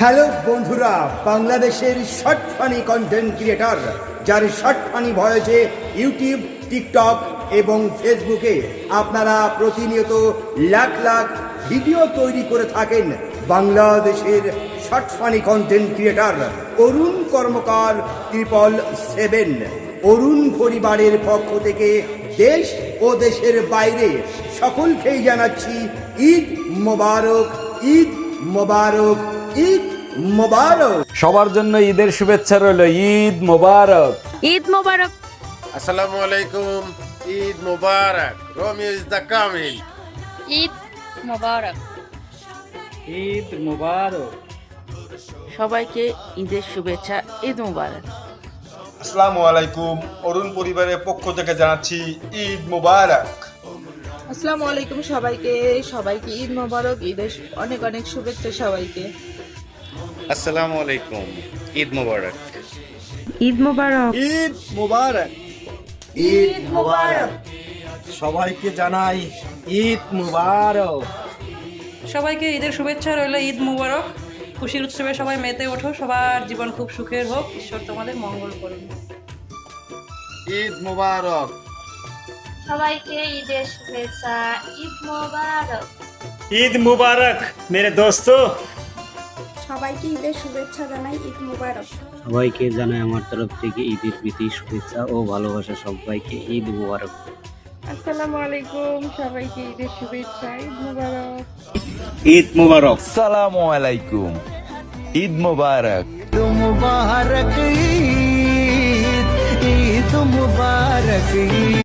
Hello বন্ধুরা, বাংলাদেশের short funny content creator যার শর্ট ফানি ভয়েসে ইউটিউব, টিকটক এবং ফেসবুকে আপনারা প্রতিনিয়ত লাখ লাখ ভিডিও তৈরি করে থাকেন। বাংলাদেশের শর্ট ফানি কন্টেন্ট ক্রিয়েটর অরুণ কর্মকার 777 অরুণ পরিবারের পক্ষ থেকে দেশ ও দেশের বাইরে সকলকেই জানাচ্ছি ঈদ মোবারক, ঈদ মোবারক, ঈদ মোবারক। সবার জন্য ঈদের শুভেচ্ছা রইল। ঈদ মোবারক। ঈদ মোবারক। আসসালামু আলাইকুম। ঈদ মোবারক। রোমিও ইজ দ্য কামিল। ঈদ মোবারক। ঈদ মোবারক। সবাইকে ঈদের শুভেচ্ছা। ঈদ মোবারক। আসসালামু আলাইকুম। অরুণ পরিবারের পক্ষ থেকে জানাচ্ছি ঈদ মোবারক। আসসালামু আলাইকুম সবাইকে ঈদ মোবারক। ঈদের অনেক অনেক শুভেচ্ছা সবাইকে। আসসালামু আলাইকুম। ঈদ মোবারক। ঈদ মোবারক। ঈদ মোবারক। ঈদ মোবারক। সবাইকে জানাই ঈদ মোবারক। সবাইকে ঈদের শুভেচ্ছা রইল। ঈদ মোবারক। খুশির উৎসবে সবাই মেতে ওঠো। সবার জীবন খুব সুখের হোক। ঈশ্বর তোমাদের মঙ্গল করুন। ঈদ মোবারক। সবাইকে ঈদের শুভেচ্ছা। ঈদ মোবারক। ঈদ মুবারক মেরে দোস্ত। সবাইকে ঈদের শুভেচ্ছা জানাই। ঈদ মোবারক। সবাইকে জানাই আমার তরফ থেকে ঈদের প্রীতি শুভেচ্ছা ও ভালোবাসা। সবাইকে ঈদ মুবারক। আসসালামু আলাইকুম সবাইকে ঈদের শুভেচ্ছা। ঈদ মোবারক। ঈদ মুবারক। আসসালামু আলাইকুম। ঈদ মোবারক। মুবারক ঈদ, ঈদ মুবারক।